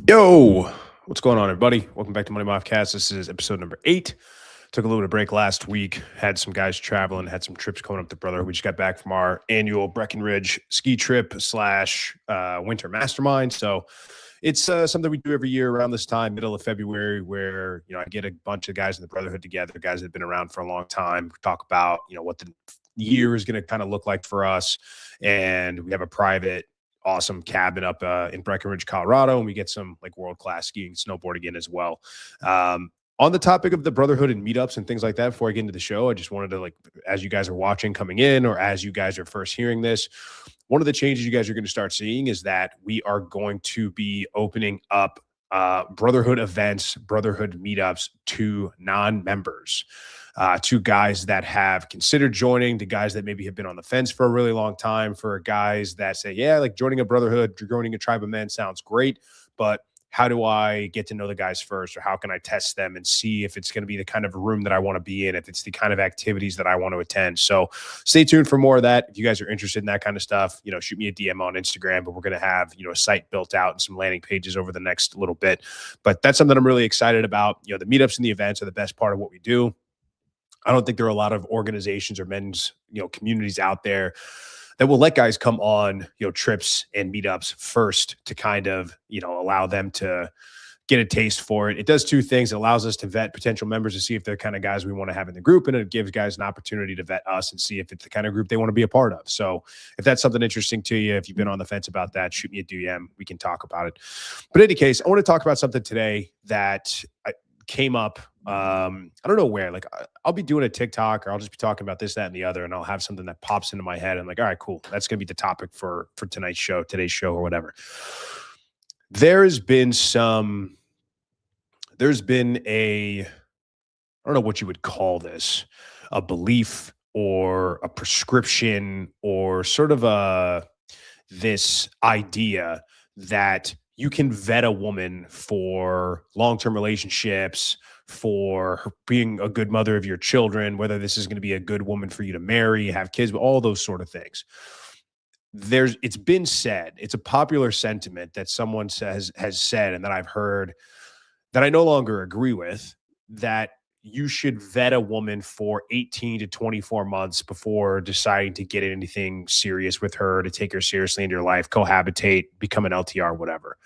Yo, what's going on, everybody? Welcome back to Money Moffcast. This is episode number 8. Took a little bit of break last week. Had some guys traveling, had some trips coming up to Brotherhood. We just got back from our annual Breckenridge ski trip slash winter mastermind. So it's something we do every year around this time, middle of February, where I get a bunch of guys in the Brotherhood together, guys that have been around for a long time. We talk about what the year is going to kind of look like for us, and we have a private awesome cabin up in Breckenridge, Colorado, and we get some like world-class skiing and snowboarding in as well. On the topic of the Brotherhood and meetups and things like that, before I get into the show, I just wanted to, as you guys are watching coming in, or as you guys are first hearing this, one of the changes you guys are going to start seeing is that we are going to be opening up Brotherhood events, Brotherhood meetups to non-members, to guys that have considered joining, to guys that maybe have been on the fence for a really long time, for guys that say, yeah, like joining a Brotherhood, joining a tribe of men sounds great, but how do I get to know the guys first, or how can I test them and see if it's going to be the kind of room that I want to be in, if it's the kind of activities that I want to attend. So stay tuned for more of that. If you guys are interested in that kind of stuff, shoot me a DM on Instagram, but we're going to have, a site built out and some landing pages over the next little bit. But that's something I'm really excited about. The meetups and the events are the best part of what we do. I don't think there are a lot of organizations or men's, communities out there that will let guys come on, trips and meetups first to kind of, allow them to get a taste for it. It does two things. It allows us to vet potential members to see if they're the kind of guys we want to have in the group, and it gives guys an opportunity to vet us and see if it's the kind of group they want to be a part of. So if that's something interesting to you, if you've been on the fence about that, shoot me a DM. We can talk about it. But in any case, I want to talk about something today that came up. I don't know where, I'll be doing a TikTok, or I'll just be talking about this, that, and the other, and I'll have something that pops into my head. I'm like, all right, cool. That's going to be the topic for today's show, or whatever. There's been I don't know what you would call this, a belief or a prescription, or sort of this idea that you can vet a woman for long-term relationships, for her being a good mother of your children, whether this is going to be a good woman for you to marry, have kids, all those sort of things. It's been said, it's a popular sentiment that someone has said, and that I've heard, that I no longer agree with, that you should vet a woman for 18 to 24 months before deciding to get anything serious with her, to take her seriously into your life, cohabitate, become an LTR, whatever.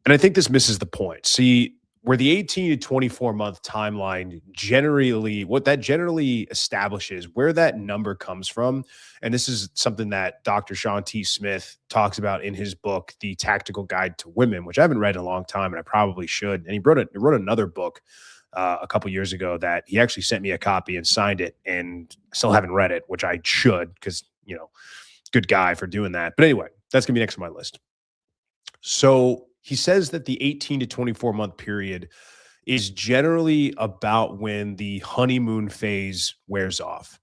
And I think this misses the point. See, where the 18 to 24 month timeline generally establishes where that number comes from. And this is something that Dr. Sean T. Smith talks about in his book, The Tactical Guide to Women, which I haven't read in a long time, and I probably should. And he wrote another book a couple years ago that he actually sent me a copy and signed it, and I still haven't read it, which I should, because, good guy for doing that. But anyway, that's going to be next on my list. So he says that the 18 to 24 month period is generally about when the honeymoon phase wears off.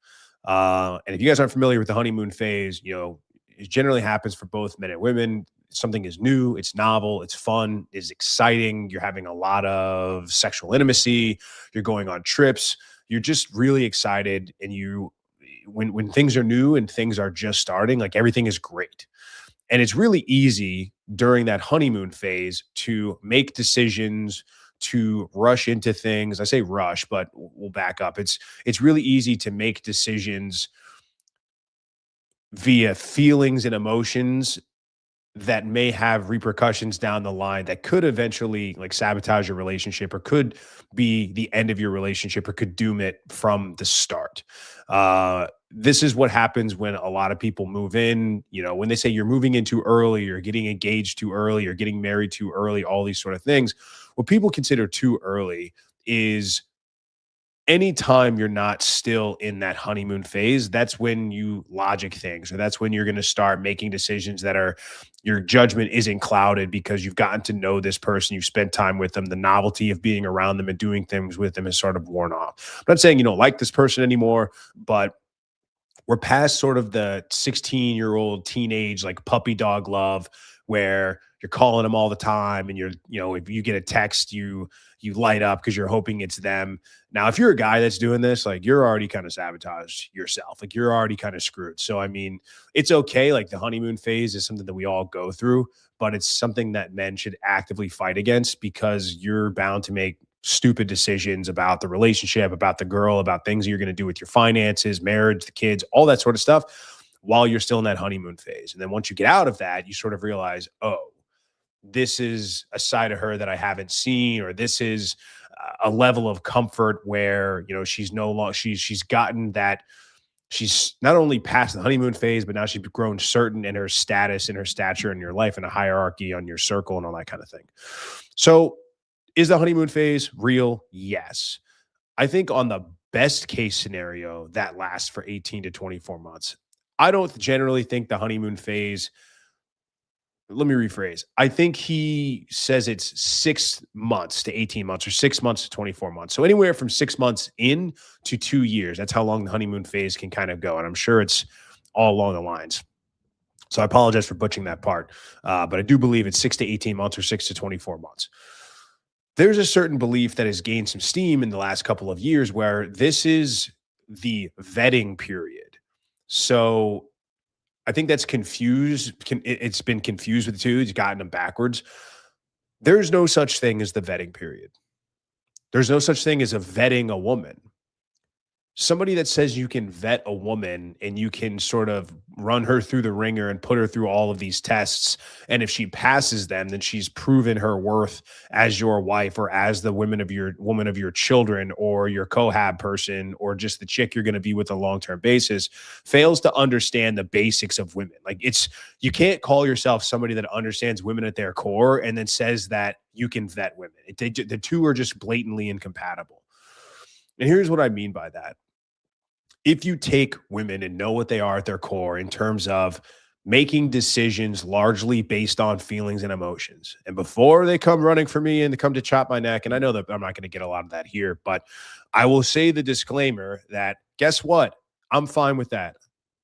And if you guys aren't familiar with the honeymoon phase, it generally happens for both men and women. Something is new, it's novel, it's fun, it's exciting. You're having a lot of sexual intimacy. You're going on trips. You're just really excited. And when things are new and things are just starting, like, everything is great. And it's really easy during that honeymoon phase to make decisions, to rush into things. I say rush, but we'll back up. It's really easy to make decisions via feelings and emotions that may have repercussions down the line that could eventually sabotage your relationship, or could be the end of your relationship, or could doom it from the start. This is what happens when a lot of people move in. When they say you're moving in too early, or getting engaged too early, or getting married too early, all these sort of things. What people consider too early is anytime you're not still in that honeymoon phase. That's when you logic things, or that's when you're going to start making decisions that your judgment isn't clouded, because you've gotten to know this person, you've spent time with them, the novelty of being around them and doing things with them is sort of worn off. I'm not saying you don't like this person anymore, but we're past sort of the 16-year-old teenage, puppy dog love, where you're calling them all the time and if you get a text, you light up because you're hoping it's them. Now, if you're a guy that's doing this, like you're already kind of sabotaged yourself. Like you're already kind of screwed. So, I mean, it's okay. Like the honeymoon phase is something that we all go through, but it's something that men should actively fight against because you're bound to make stupid decisions about the relationship, about the girl, about things you're going to do with your finances, marriage, the kids, all that sort of stuff while you're still in that honeymoon phase. And then once you get out of that, you sort of realize, oh, this is a side of her that I haven't seen, or this is a level of comfort where, she's no longer, she's gotten that she's not only past the honeymoon phase, but now she's grown certain in her status and her stature in your life and a hierarchy on your circle and all that kind of thing. So is the honeymoon phase real? Yes. I think on the best case scenario, that lasts for 18 to 24 months. I don't generally think the honeymoon phase, let me rephrase. I think he says it's 6 months to 18 months or 6 months to 24 months. So anywhere from 6 months in to 2 years. That's how long the honeymoon phase can kind of go. And I'm sure it's all along the lines. So I apologize for butchering that part. But I do believe it's 6 to 18 months or 6 to 24 months. There's a certain belief that has gained some steam in the last couple of years where this is the vetting period. So I think that's confused. It's been confused with the two. It's gotten them backwards. There's no such thing as the vetting period. There's no such thing as vetting a woman. Somebody that says you can vet a woman and you can sort of run her through the ringer and put her through all of these tests. And if she passes them, then she's proven her worth as your wife or as the woman of your children or your cohab person or just the chick you're going to be with on a long-term basis, fails to understand the basics of women. Like you can't call yourself somebody that understands women at their core and then says that you can vet women. The two are just blatantly incompatible. And here's what I mean by that. If you take women and know what they are at their core in terms of making decisions largely based on feelings and emotions, and before they come running for me and they come to chop my neck, and I know that I'm not going to get a lot of that here, but I will say the disclaimer that guess what? I'm fine with that.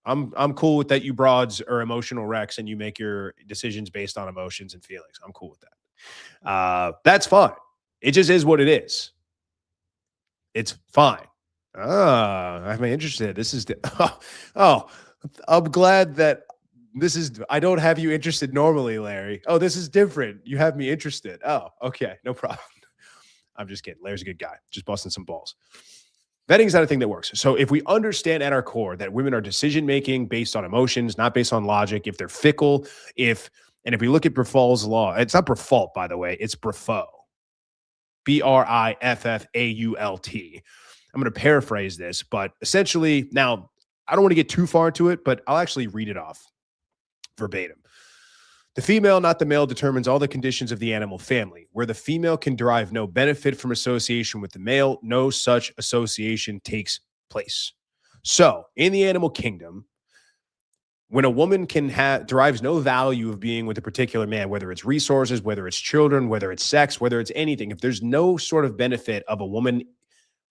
I'm cool with that. You broads are emotional wrecks and you make your decisions based on emotions and feelings. I'm cool with that. That's fine. It just is what it is. It's fine. I'm interested. This is I'm glad that I don't have you interested normally, Larry. Oh, this is different. You have me interested. Oh, okay. No problem. I'm just kidding. Larry's a good guy. Just busting some balls. Vetting is not a thing that works. So if we understand at our core that women are decision-making based on emotions, not based on logic, if they're fickle, if we look at Briffault's law, it's not Briffault, by the way, it's Briffault. Briffault. I'm going to paraphrase this, but essentially, now, I don't want to get too far into it, but I'll actually read it off verbatim. The female, not the male, determines all the conditions of the animal family. Where the female can derive no benefit from association with the male, no such association takes place. So, in the animal kingdom, when a woman derives no value of being with a particular man, whether it's resources, whether it's children, whether it's sex, whether it's anything, if there's no sort of benefit of a woman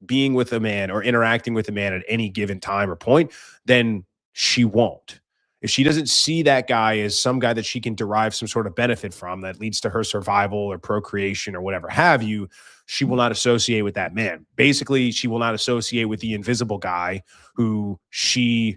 being with a man or interacting with a man at any given time or point, then she won't. If she doesn't see that guy as some guy that she can derive some sort of benefit from that leads to her survival or procreation or whatever have you, she will not associate with that man. Basically, she will not associate with the invisible guy who she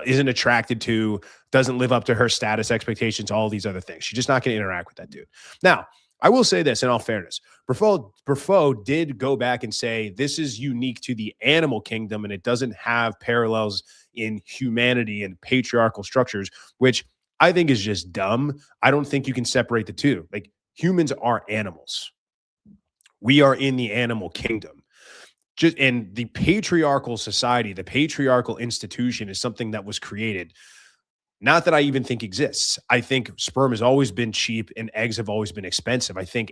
isn't attracted to, doesn't live up to her status expectations, all these other things. She's just not going to interact with that dude. Now, I will say this in all fairness. Briffault did go back and say this is unique to the animal kingdom and it doesn't have parallels in humanity and patriarchal structures, which I think is just dumb. I don't think you can separate the two. Like humans are animals. We are in the animal kingdom. And the patriarchal society, the patriarchal institution is something that was created. Not that I even think exists. I think sperm has always been cheap and eggs have always been expensive. I think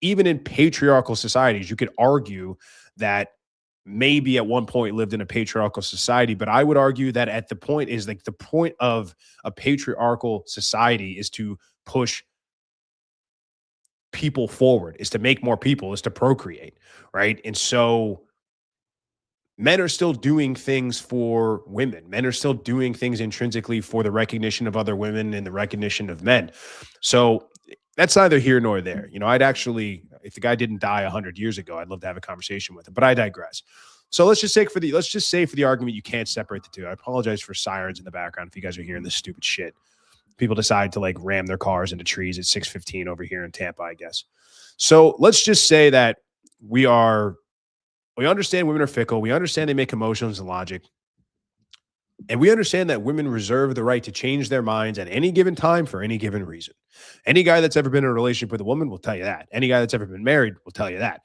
even in patriarchal societies, you could argue that maybe at one point lived in a patriarchal society, but I would argue that at the point is like the point of a patriarchal society is to push people forward, is to make more people, is to procreate, right? And so Men are still doing things for women. Men are still doing things intrinsically for the recognition of other women and the recognition of men. So that's neither here nor there. I'd actually, if the guy didn't die 100 years ago, I'd love to have a conversation with him, but I digress. So let's just say for the argument, you can't separate the two. I apologize for sirens in the background if you guys are hearing this stupid shit. People decide to like ram their cars into trees at 6:15 over here in Tampa, I guess. So let's just say that we understand women are fickle. We understand they make emotions and logic. And we understand that women reserve the right to change their minds at any given time for any given reason. Any guy that's ever been in a relationship with a woman will tell you that. Any guy that's ever been married will tell you that,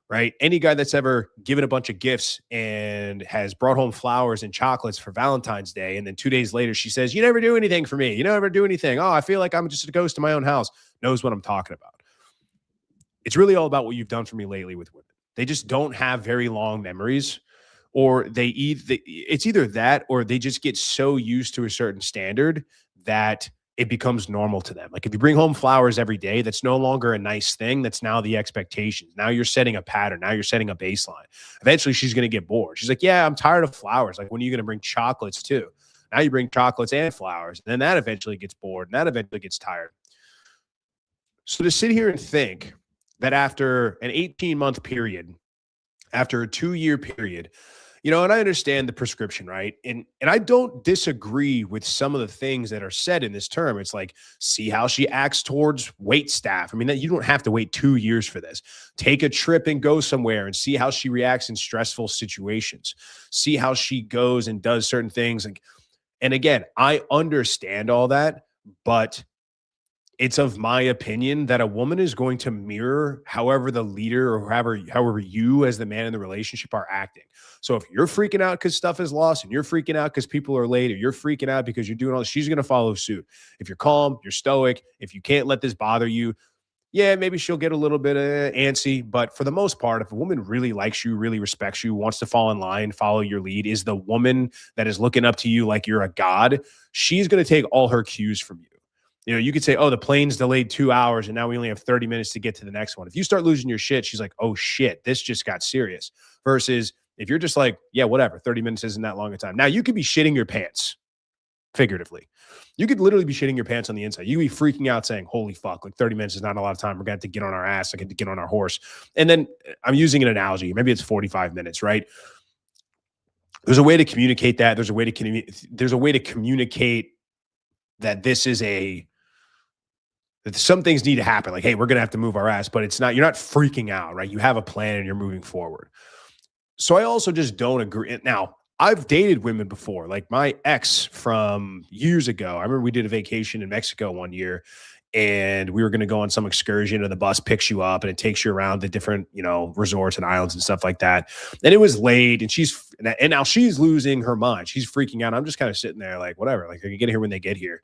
right? Any guy that's ever given a bunch of gifts and has brought home flowers and chocolates for Valentine's Day, and then 2 days later she says, "You never do anything for me. You never do anything. Oh, I feel like I'm just a ghost in my own house," knows what I'm talking about. It's really all about what you've done for me lately with women. They just don't have very long memories, or it's either that or they just get so used to a certain standard that it becomes normal to them. Like if you bring home flowers every day, that's no longer a nice thing. That's now the expectations. Now you're setting a pattern. Now you're setting a baseline. Eventually she's going to get bored. She's like, "Yeah, I'm tired of flowers. Like, when are you going to bring chocolates too?" Now you bring chocolates and flowers. And then that eventually gets bored and that eventually gets tired. So to sit here and think that after an 18-month period, after a 2-year period, and I understand the prescription, right? And I don't disagree with some of the things that are said in this term. It's like, see how she acts towards wait staff. I mean, that you don't have to wait 2 years for this. Take a trip and go somewhere and see how she reacts in stressful situations. See how she goes and does certain things. And again, I understand all that, but it's of my opinion that a woman is going to mirror however the leader or however you as the man in the relationship are acting. So if you're freaking out because stuff is lost and you're freaking out because people are late, or you're freaking out because you're doing all this, she's going to follow suit. If you're calm, you're stoic, if you can't let this bother you, yeah, maybe she'll get a little bit antsy. But for the most part, if a woman really likes you, really respects you, wants to fall in line, follow your lead, is the woman that is looking up to you like you're a god, she's going to take all her cues from you. You could say, "Oh, the plane's delayed 2 hours and now we only have 30 minutes to get to the next one." If you start losing your shit, she's like, "Oh shit, this just got serious." Versus if you're just like, "Yeah, whatever, 30 minutes isn't that long a time." Now you could be shitting your pants, figuratively. You could literally be shitting your pants on the inside. You could be freaking out saying, "Holy fuck, like 30 minutes is not a lot of time. We're going to have to get on our ass. I get to get on our horse." And then I'm using an analogy. Maybe it's 45 minutes, right? There's a way to communicate that. There's a way to communicate that some things need to happen. Like, hey, we're going to have to move our ass, but you're not freaking out, right? You have a plan and you're moving forward. So I also just don't agree. Now, I've dated women before, like my ex from years ago. I remember we did a vacation in Mexico one year and we were going to go on some excursion and the bus picks you up and it takes you around the different, resorts and islands and stuff like that. And it was late and now she's losing her mind. She's freaking out. I'm just kind of sitting there like, whatever, like they can get here when they get here.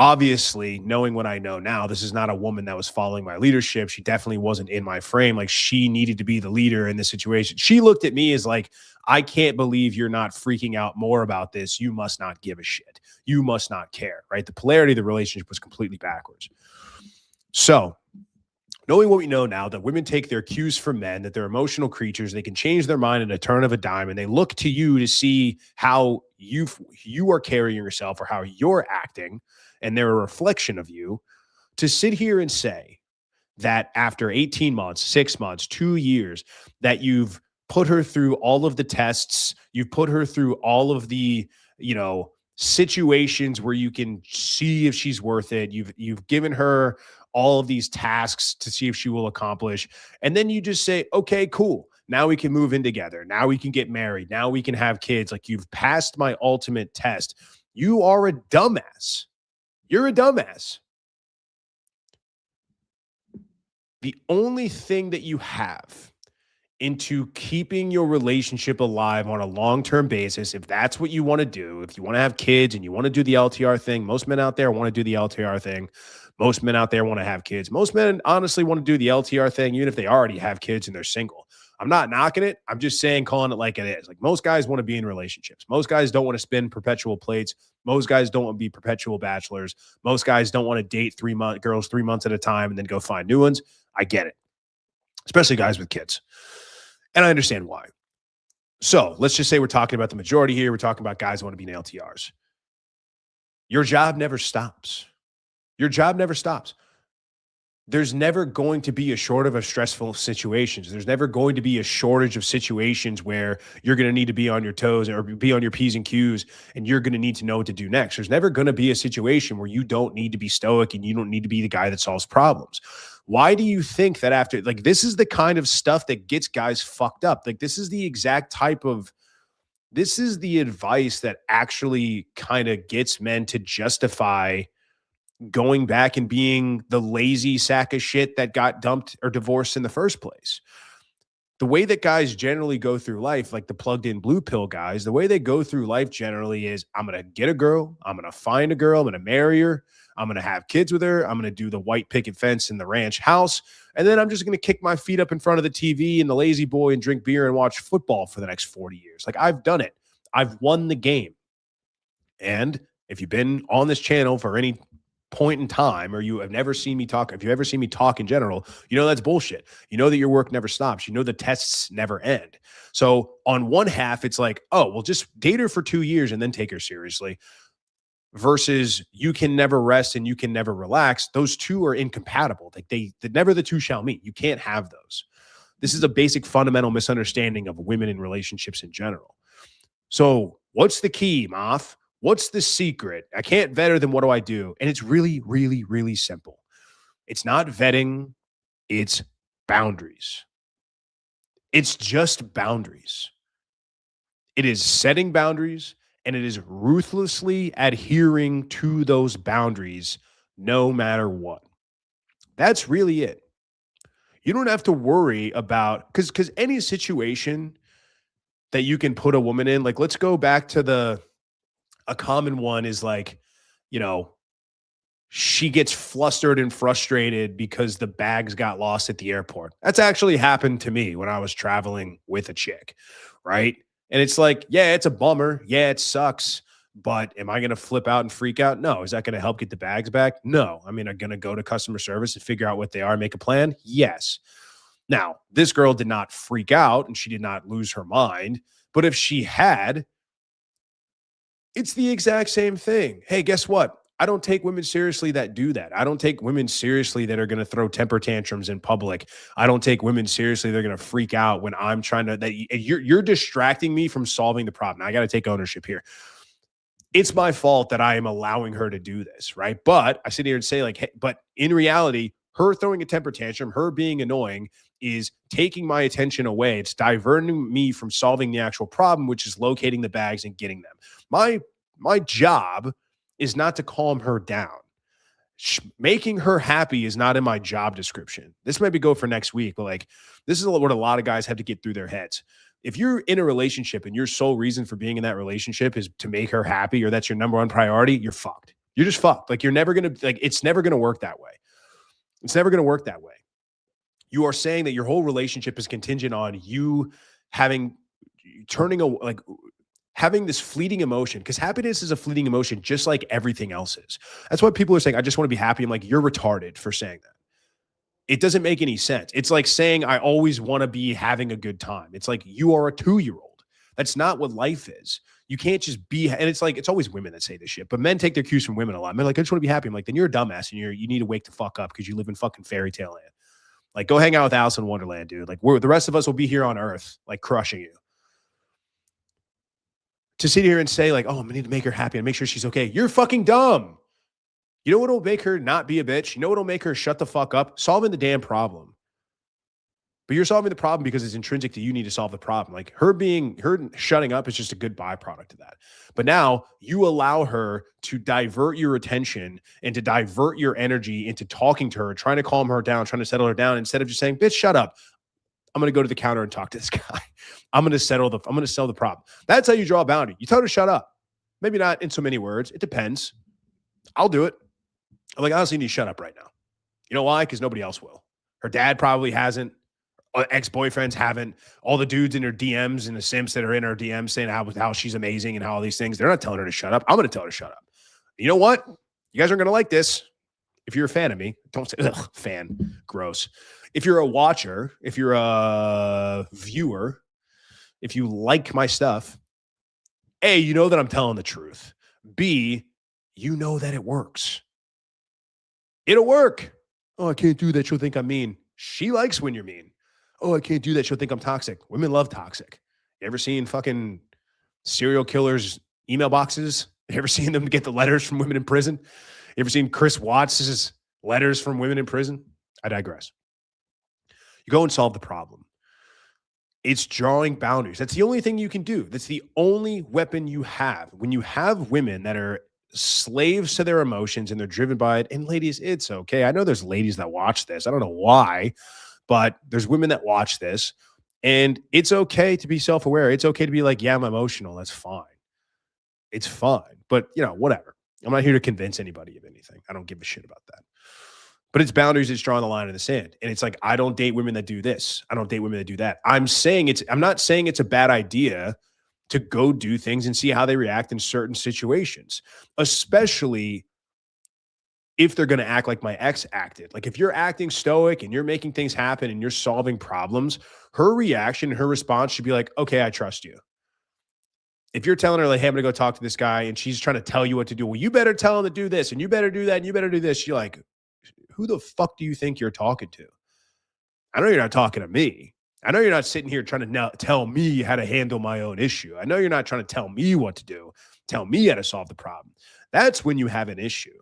Obviously, knowing what I know now, this is not a woman that was following my leadership. She definitely wasn't in my frame. Like, she needed to be the leader in this situation. She looked at me as like, "I can't believe you're not freaking out more about this. You must not give a shit. You must not care," right? The polarity of the relationship was completely backwards. So knowing what we know now, that women take their cues from men, that they're emotional creatures, they can change their mind in a turn of a dime, and they look to you to see how you are carrying yourself or how you're acting, and they're a reflection of you. To sit here and say that after 18 months, 6 months, 2 years, that you've put her through all of the tests, you've put her through all of the, situations where you can see if she's worth it. You've given her all of these tasks to see if she will accomplish. And then you just say, "Okay, cool. Now we can move in together. Now we can get married. Now we can have kids." Like, you've passed my ultimate test. You are a dumbass. You're a dumbass. The only thing that you have into keeping your relationship alive on a long-term basis, if that's what you want to do, if you want to have kids and you want to do the LTR thing, most men out there want to do the LTR thing. Most men out there want to have kids. Most men honestly want to do the LTR thing, even if they already have kids and they're single. I'm not knocking it. I'm just saying, calling it like it is. Like, most guys want to be in relationships. Most guys don't want to spin perpetual plates. Most guys don't want to be perpetual bachelors. Most guys don't want to date girls 3 months at a time and then go find new ones. I get it, especially guys with kids. And I understand why. So let's just say we're talking about the majority here. We're talking about guys who want to be in LTRs. Your job never stops. Your job never stops. There's never going to be a shortage of stressful situations. There's never going to be a shortage of situations where you're going to need to be on your toes or be on your P's and Q's, and you're going to need to know what to do next. There's never going to be a situation where you don't need to be stoic and you don't need to be the guy that solves problems. Why do you think that after, like, this is the kind of stuff that gets guys fucked up? Like, this is the exact type of, this is the advice that actually kind of gets men to justify going back and being the lazy sack of shit that got dumped or divorced in the first place. The way that guys generally go through life, like the plugged in blue pill guys, the way they go through life generally is, I'm going to get a girl, I'm going to find a girl, I'm going to marry her, I'm going to have kids with her, I'm going to do the white picket fence in the ranch house, and then I'm just going to kick my feet up in front of the TV and the lazy boy and drink beer and watch football for the next 40 years. Like, I've done it. I've won the game. And if you've been on this channel for any point in time, or you have never seen me talk, if you ever seen me talk in general, you know that's bullshit. You know that your work never stops. You know the tests never end. So on one half, it's like, oh, well, just date her for 2 years and then take her seriously, versus you can never rest and you can never relax. Those two are incompatible. Like never the two shall meet. You can't have those. This is a basic fundamental misunderstanding of women in relationships in general. So what's the key, Moff? What's the secret? I can't vet her, then what do I do? And it's really, really, really simple. It's not vetting. It's boundaries. It's just boundaries. It is setting boundaries, and it is ruthlessly adhering to those boundaries no matter what. That's really it. You don't have to worry about, because any situation that you can put a woman in, like, let's go back to a common one is like, you know, she gets flustered and frustrated because the bags got lost at the airport. That's actually happened to me when I was traveling with a chick, right? And it's like, yeah, it's a bummer. Yeah, it sucks. But am I going to flip out and freak out? No. Is that going to help get the bags back? No. I mean, I'm going to go to customer service and figure out what they are, make a plan? Yes. Now, this girl did not freak out and she did not lose her mind. But if she had, it's the exact same thing. Hey, guess what? I don't take women seriously that do that. I don't take women seriously that are going to throw temper tantrums in public. I don't take women seriously. They're going to freak out when I'm trying to, that you're distracting me from solving the problem. I got to take ownership here. It's my fault that I am allowing her to do this, right? But I sit here and say, like, hey, but in reality, her throwing a temper tantrum, her being annoying, is taking my attention away. It's diverting me from solving the actual problem, which is locating the bags and getting them. My job is not to calm her down. Making her happy is not in my job description. This might be go for next week, but like, this is what a lot of guys have to get through their heads. If you're in a relationship and your sole reason for being in that relationship is to make her happy, or that's your number one priority, you're fucked. You're just fucked. Like, you're never going to, like, it's never going to work that way. It's never going to work that way. You are saying that your whole relationship is contingent on you having this fleeting emotion, because happiness is a fleeting emotion, just like everything else is. That's why people are saying, I just want to be happy. I'm like, you're retarded for saying that. It doesn't make any sense. It's like saying, I always want to be having a good time. It's like, you are a 2-year-old. That's not what life is. You can't just be, and it's like, it's always women that say this shit, but men take their cues from women a lot. Men are like, I just want to be happy. I'm like, then you're a dumbass and you need to wake the fuck up because you live in fucking fairy tale land. Like, go hang out with Alice in Wonderland, dude. Like, the rest of us will be here on Earth, like, crushing you. To sit here and say, like, oh, I need to make her happy and make sure she's okay. You're fucking dumb. You know what will make her not be a bitch? You know what will make her shut the fuck up? Solving the damn problem. But you're solving the problem because it's intrinsic to you need to solve the problem. Like, her shutting up is just a good byproduct of that. But now you allow her to divert your attention and to divert your energy into talking to her, trying to calm her down, trying to settle her down, instead of just saying, bitch, shut up. I'm going to go to the counter and talk to this guy. I'm going to sell the problem. That's how you draw a boundary. You tell her to shut up. Maybe not in so many words. It depends. I'll do it. I'm like, honestly, you need to shut up right now. You know why? Because nobody else will. Her dad probably hasn't. Ex-boyfriends haven't. All the dudes in her DMs and the simps that are in her DMs saying how she's amazing and how all these things, they're not telling her to shut up. I'm going to tell her to shut up. You know what? You guys aren't going to like this. If you're a fan of me, don't say, ugh, fan, gross. If you're a watcher, if you're a viewer, if you like my stuff, A, you know that I'm telling the truth. B, you know that it works. It'll work. Oh, I can't do that. She'll think I'm mean. She likes when you're mean. Oh, I can't do that. She'll think I'm toxic. Women love toxic. You ever seen fucking serial killers' email boxes? You ever seen them get the letters from women in prison? You ever seen Chris Watts' letters from women in prison? I digress. You go and solve the problem. It's drawing boundaries. That's the only thing you can do. That's the only weapon you have. When you have women that are slaves to their emotions and they're driven by it, and ladies, it's okay. I know there's ladies that watch this. I don't know why, but there's women that watch this, and it's okay to be self-aware. It's okay to be like, yeah, I'm emotional. That's fine. It's fine. But, whatever. I'm not here to convince anybody of anything. I don't give a shit about that. But it's boundaries. It's drawing the line in the sand. And it's like, I don't date women that do this. I don't date women that do that. I'm not saying it's a bad idea to go do things and see how they react in certain situations, especially if they're going to act like my ex acted. Like if you're acting stoic and you're making things happen and you're solving problems, her reaction, her response should be like, okay, I trust you. If you're telling her like, hey, I'm going to go talk to this guy and she's trying to tell you what to do. Well, you better tell him to do this and you better do that and you better do this. You're like, who the fuck do you think you're talking to? I know you're not talking to me. I know you're not sitting here trying to tell me how to handle my own issue. I know you're not trying to tell me what to do, tell me how to solve the problem. That's when you have an issue.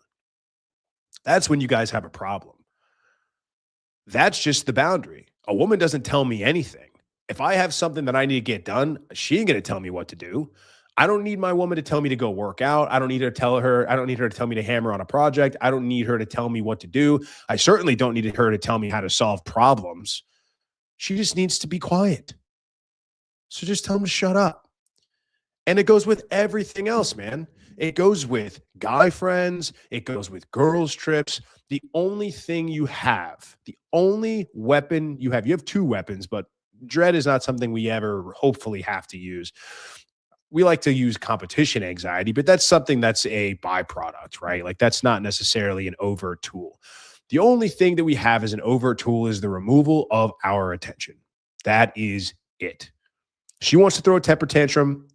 That's when you guys have a problem. That's just the boundary. A woman doesn't tell me anything. If I have something that I need to get done, she ain't going to tell me what to do. I don't need my woman to tell me to go work out. I don't need her to tell me to hammer on a project. I don't need her to tell me what to do. I certainly don't need her to tell me how to solve problems. She just needs to be quiet. So just tell them to shut up. And it goes with everything else, man. It goes with guy friends. It goes with girls' trips. The only thing you have, the only weapon you have two weapons, but dread is not something we ever hopefully have to use. We like to use competition anxiety, but that's something that's a byproduct, right? Like that's not necessarily an overt tool. The only thing that we have as an overt tool is the removal of our attention. That is it. She wants to throw a temper tantrum.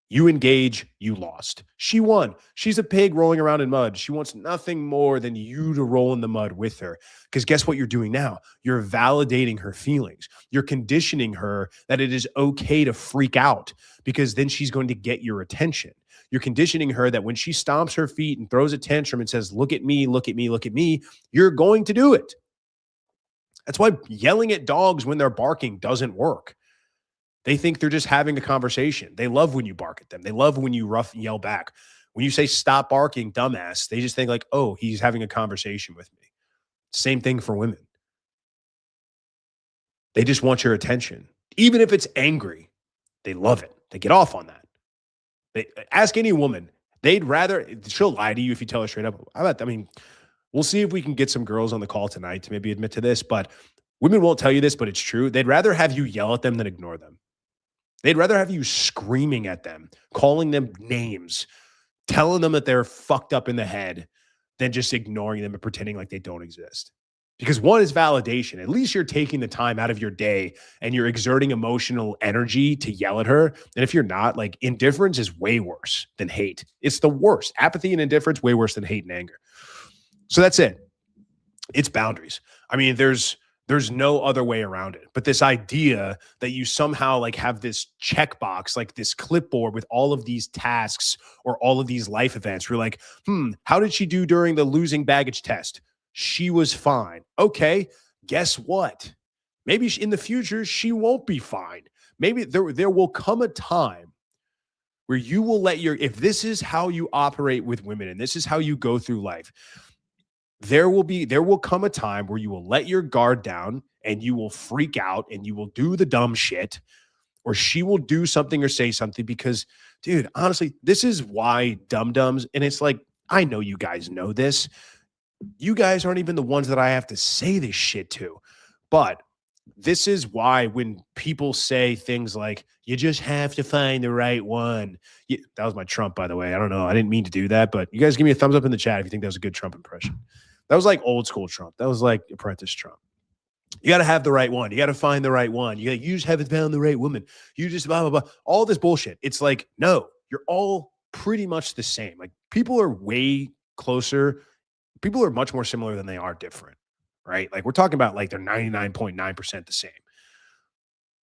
You engage, you lost. She won. She's a pig rolling around in mud. She wants nothing more than you to roll in the mud with her. Because guess what you're doing now? You're validating her feelings. You're conditioning her that it is okay to freak out because then she's going to get your attention. You're conditioning her that when she stomps her feet and throws a tantrum and says, look at me, look at me, look at me, you're going to do it. That's why yelling at dogs when they're barking doesn't work. They think they're just having a conversation. They love when you bark at them. They love when you rough and yell back. When you say, stop barking, dumbass, they just think like, oh, he's having a conversation with me. Same thing for women. They just want your attention. Even if it's angry, they love it. They get off on that. They ask any woman. She'll lie to you if you tell her straight up. We'll see if we can get some girls on the call tonight to maybe admit to this, but women won't tell you this, but it's true. They'd rather have you yell at them than ignore them. They'd rather have you screaming at them, calling them names, telling them that they're fucked up in the head than just ignoring them and pretending like they don't exist. Because one is validation. At least you're taking the time out of your day and you're exerting emotional energy to yell at her. And if you're not, like indifference is way worse than hate. It's the worst. Apathy and indifference, way worse than hate and anger. So that's it. It's boundaries. I mean, there's no other way around it. But this idea that you somehow like have this checkbox, like this clipboard with all of these tasks or all of these life events, we're like, how did she do during the losing baggage test? She was fine. Okay, guess what? Maybe in the future, she won't be fine. Maybe there will come a time where you will if this is how you operate with women and this is how you go through life, there will come a time where you will let your guard down and you will freak out and you will do the dumb shit, or she will do something or say something because, dude, honestly, this is why dum-dums, and it's like, I know you guys know this. You guys aren't even the ones that I have to say this shit to, but this is why when people say things like, you just have to find the right one. That was my Trump, by the way. I don't know. I didn't mean to do that, but you guys give me a thumbs up in the chat if you think that was a good Trump impression. That was like old school Trump. That was like Apprentice Trump. You got to have the right one. You got to find the right one. You just haven't found the right woman. You just blah, blah, blah. All this bullshit. It's like, no, you're all pretty much the same. Like people are way closer. People are much more similar than they are different, right? Like we're talking about like they're 99.9% the same.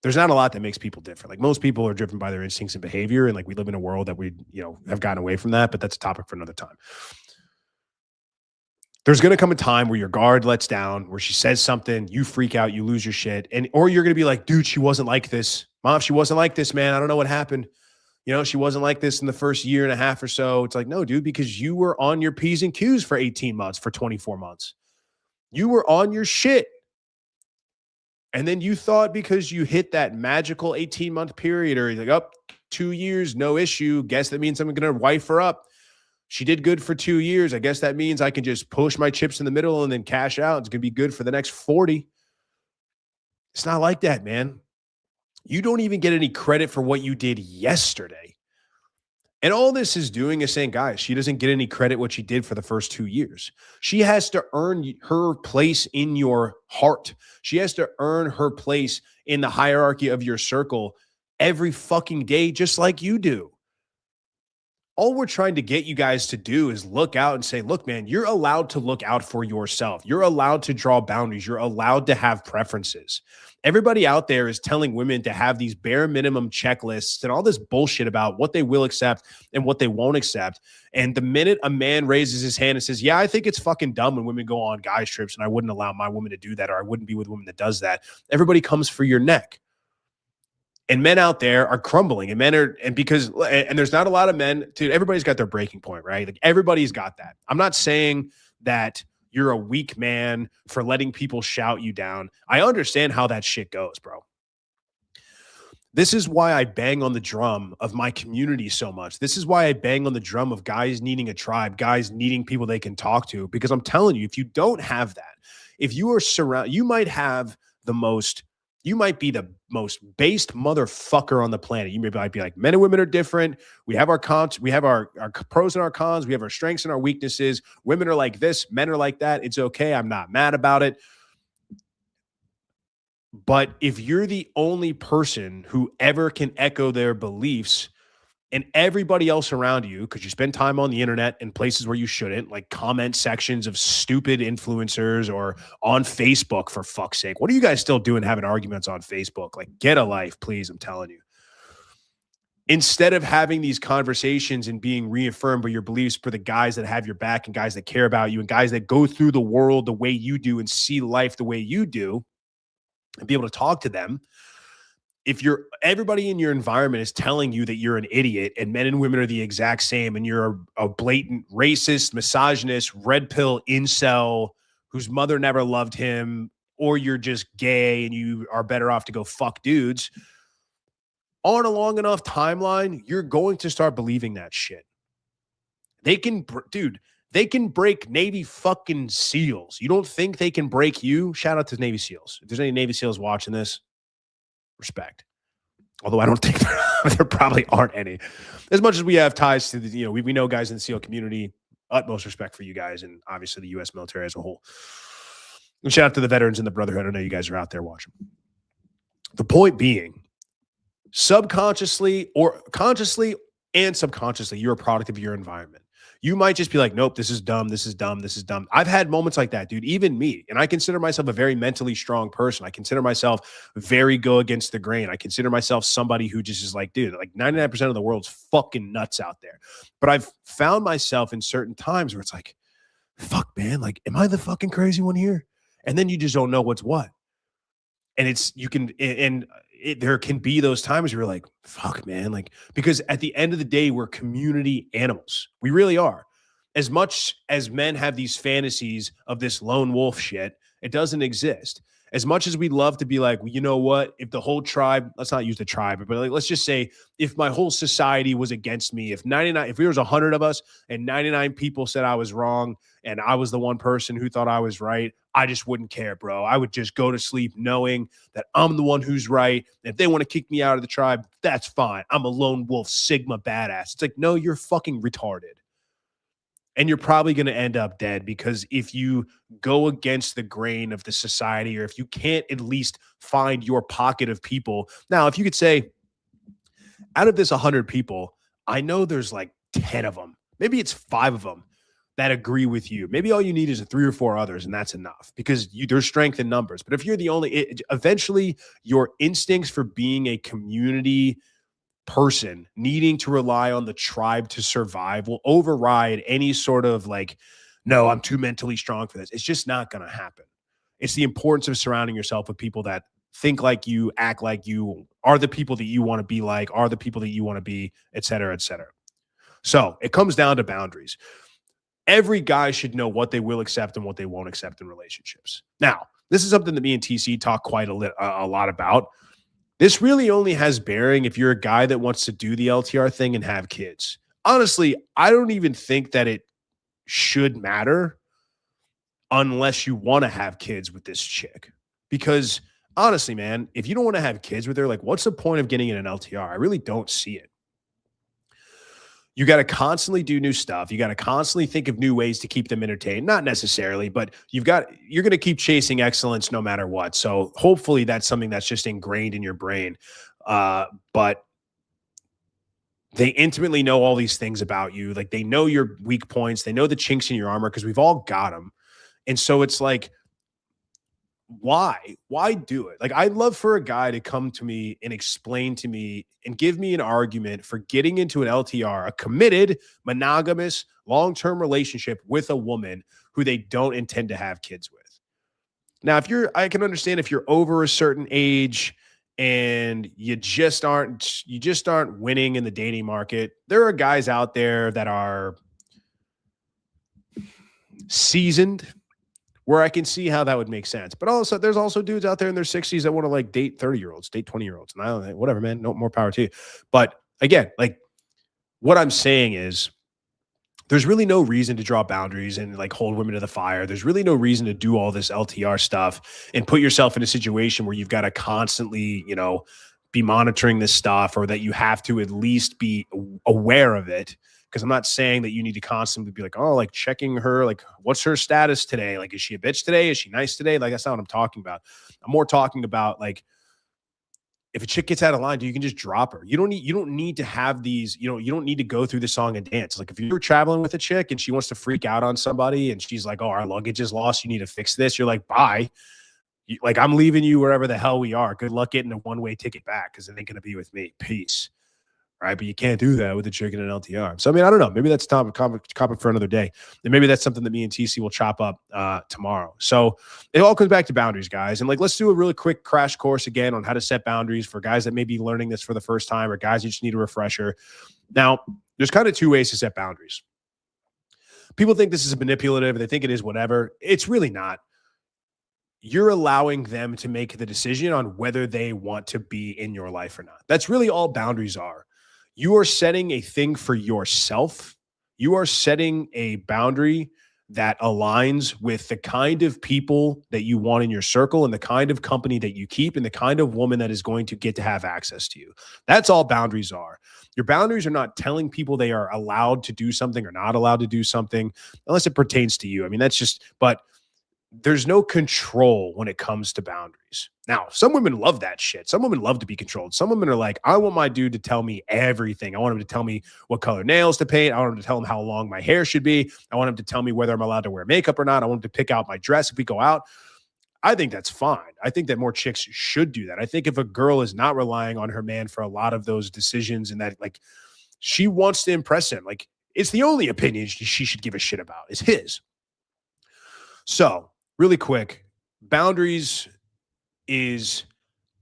There's not a lot that makes people different. Like most people are driven by their instincts and behavior. And like we live in a world that we, have gotten away from that, but that's a topic for another time. There's going to come a time where your guard lets down, where she says something, you freak out, you lose your shit. Or you're going to be like, dude, she wasn't like this. Mom, she wasn't like this, man. I don't know what happened. She wasn't like this in the first year and a half or so. It's like, no, dude, because you were on your P's and Q's for 18 months, for 24 months. You were on your shit. And then you thought because you hit that magical 18-month period, or you're like, 2 years, no issue. Guess that means I'm going to wife her up. She did good for 2 years. I guess that means I can just push my chips in the middle and then cash out. It's going to be good for the next 40. It's not like that, man. You don't even get any credit for what you did yesterday. And all this is doing is saying, guys, she doesn't get any credit what she did for the first 2 years. She has to earn her place in your heart. She has to earn her place in the hierarchy of your circle every fucking day, just like you do. All we're trying to get you guys to do is look out and say, look, man, you're allowed to look out for yourself. You're allowed to draw boundaries. You're allowed to have preferences. Everybody out there is telling women to have these bare minimum checklists and all this bullshit about what they will accept and what they won't accept. And the minute a man raises his hand and says, yeah, I think it's fucking dumb when women go on guys trips and I wouldn't allow my woman to do that, or I wouldn't be with a woman that does that, everybody comes for your neck. And men out there are crumbling, and there's not a lot of men, dude, everybody's got their breaking point, right? Like everybody's got that. I'm not saying that you're a weak man for letting people shout you down. I understand how that shit goes, bro. This is why I bang on the drum of my community so much. This is why I bang on the drum of guys needing a tribe, guys needing people they can talk to, because I'm telling you, if you don't have that, if you are surrounded, you might be the most based motherfucker on the planet. You might be like, men and women are different. We have our cons, we have our pros and our cons, we have our strengths and our weaknesses. Women are like this, men are like that. It's okay. I'm not mad about it. But if you're the only person who ever can echo their beliefs, and everybody else around you, because you spend time on the internet in places where you shouldn't, like comment sections of stupid influencers, or on Facebook, for fuck's sake. What are you guys still doing having arguments on Facebook? Like, get a life, please. I'm telling you. Instead of having these conversations and being reaffirmed by your beliefs for the guys that have your back and guys that care about you and guys that go through the world the way you do and see life the way you do and be able to talk to them, if everybody in your environment is telling you that you're an idiot and men and women are the exact same, and you're a blatant racist, misogynist, red pill incel whose mother never loved him, or you're just gay and you are better off to go fuck dudes, on a long enough timeline, you're going to start believing that shit. They can break Navy fucking SEALs. You don't think they can break you? Shout out to Navy SEALs. If there's any Navy SEALs watching this, respect. Although I don't think there probably aren't any. As much as we have ties to the, we know guys in the SEAL community, utmost respect for you guys, and obviously the U.S. military as a whole. And shout out to the veterans in the Brotherhood. I know you guys are out there watching. The point being, subconsciously or consciously and subconsciously, you're a product of your environment. You might just be like, nope, this is dumb. This is dumb. This is dumb. I've had moments like that, dude, even me. And I consider myself a very mentally strong person. I consider myself very go against the grain. I consider myself somebody who just is like, dude, like 99% of the world's fucking nuts out there. But I've found myself in certain times where it's like, fuck, man, like, am I the fucking crazy one here? And then you just don't know what's what. And there can be those times where you're like, fuck, man. Like, because at the end of the day, we're community animals. We really are. As much as men have these fantasies of this lone wolf shit, it doesn't exist. As much as we'd love to be like, well, you know what? If the whole tribe, let's not use the tribe, but like, let's just say if my whole society was against me, if there was 100 of us and 99 people said I was wrong and I was the one person who thought I was right, I just wouldn't care, bro. I would just go to sleep knowing that I'm the one who's right. If they want to kick me out of the tribe, that's fine. I'm a lone wolf Sigma badass. It's like, no, you're fucking retarded. and you're probably going to end up dead, because if you go against the grain of the society, or if you can't at least find your pocket of people. Now, if you could say, out of this 100 people, I know there's like 10 of them, maybe it's 5 of them that agree with you. Maybe all you need is 3 or 4 others, and that's enough, because there's strength in numbers. But if you're the only, eventually your instincts for being a community person, needing to rely on the tribe to survive, will override any sort of like, no, I'm too mentally strong for this. It's just not going to happen. It's the importance of surrounding yourself with people that think like you, act like you, are the people that you want to be like, are the people that you want to be, et cetera, et cetera. So it comes down to boundaries. Every guy should know what they will accept and what they won't accept in relationships. Now, this is something that me and TC talk quite a lot about. This really only has bearing if you're a guy that wants to do the LTR thing and have kids. Honestly, I don't even think that it should matter unless you want to have kids with this chick. Because honestly, man, if you don't want to have kids with her, like, what's the point of getting in an LTR? I really don't see it. You got to constantly do new stuff. You got to constantly think of new ways to keep them entertained. Not necessarily, but you're going to keep chasing excellence no matter what. So hopefully that's something that's just ingrained in your brain. But they intimately know all these things about you. Like, they know your weak points. They know the chinks in your armor, because we've all got them. And so it's like, why do it? Like, I'd love for a guy to come to me and explain to me and give me an argument for getting into an LTR, a committed, monogamous, long-term relationship with a woman who they don't intend to have kids with. Now, I can understand if you're over a certain age and you just aren't winning in the dating market. There are guys out there that are seasoned, where I can see how that would make sense. But also, there's also dudes out there in their 60s that want to like date 30-year-olds, date 20-year-olds. And I don't know, whatever, man. No more power to you. But again, like, what I'm saying is, there's really no reason to draw boundaries and like hold women to the fire. There's really no reason to do all this LTR stuff and put yourself in a situation where you've got to constantly, be monitoring this stuff, or that you have to at least be aware of it. Because I'm not saying that you need to constantly be like, oh, like checking her, like, what's her status today? Like, is she a bitch today? Is she nice today? Like, that's not what I'm talking about. I'm more talking about, like, if a chick gets out of line, you can just drop her. You don't need to have these, you don't need to go through the song and dance. Like, if you're traveling with a chick and she wants to freak out on somebody and she's like, oh, our luggage is lost, you need to fix this. You're like, bye. Like, I'm leaving you wherever the hell we are. Good luck getting a one-way ticket back, because it ain't going to be with me. Peace. Right. But you can't do that with a chick in an LTR. So, I mean, I don't know. Maybe that's topic for another day. And maybe that's something that me and TC will chop up tomorrow. So it all comes back to boundaries, guys. And like, let's do a really quick crash course again on how to set boundaries for guys that may be learning this for the first time, or guys who just need a refresher. Now, there's kind of 2 ways to set boundaries. People think this is manipulative. They think it is whatever. It's really not. You're allowing them to make the decision on whether they want to be in your life or not. That's really all boundaries are. You are setting a thing for yourself. You are setting a boundary that aligns with the kind of people that you want in your circle, and the kind of company that you keep, and the kind of woman that is going to get to have access to you. That's all boundaries are. Your boundaries are not telling people they are allowed to do something or not allowed to do something, unless it pertains to you. I mean, but there's no control when it comes to boundaries. Now, some women love that shit. Some women love to be controlled. Some women are like, I want my dude to tell me everything. I want him to tell me what color nails to paint. I want him to tell him how long my hair should be. I want him to tell me whether I'm allowed to wear makeup or not. I want him to pick out my dress if we go out. I think that's fine. I think that more chicks should do that. I think if a girl is not relying on her man for a lot of those decisions, and that, like, she wants to impress him, like, it's the only opinion she should give a shit about is his. So, really quick, boundaries is,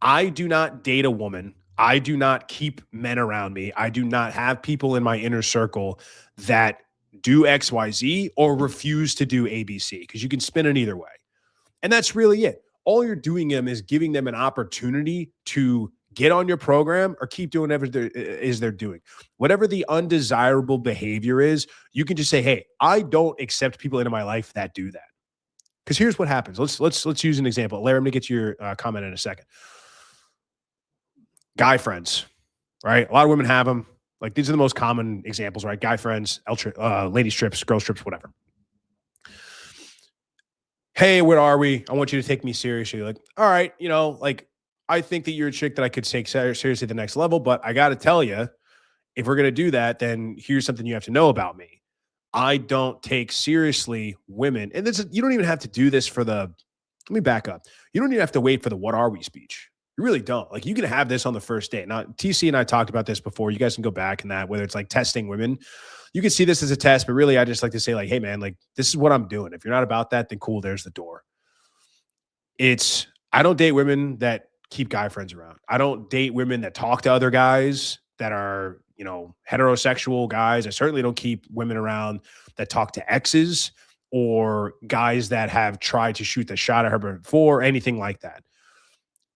I do not date a woman. I do not keep men around me. I do not have people in my inner circle that do XYZ or refuse to do ABC, because you can spin it either way. And that's really it. All you're doing them is giving them an opportunity to get on your program or keep doing whatever they're doing. Whatever the undesirable behavior is, you can just say, hey, I don't accept people into my life that do that. Because here's what happens. Let's use an example. Larry, I'm going to get to your comment in a second. Guy friends, right? A lot of women have them. Like these are the most common examples, right? Guy friends, ladies trips, girls trips, whatever. Hey, where are we? I want you to take me seriously. Like, all right, like I think that you're a chick that I could take seriously at the next level, but I got to tell you, if we're going to do that, then here's something you have to know about me. I don't take seriously women. And you don't even have to do this for let me back up. You don't even have to wait for the what are we speech. You really don't. Like you can have this on the first date. Now, TC and I talked about this before. You guys can go back in that, whether it's like testing women. You can see this as a test, but really I just like to say like, hey man, like this is what I'm doing. If you're not about that, then cool, there's the door. I don't date women that keep guy friends around. I don't date women that talk to other guys that are, heterosexual guys. I certainly don't keep women around that talk to exes or guys that have tried to shoot the shot at her before, anything like that.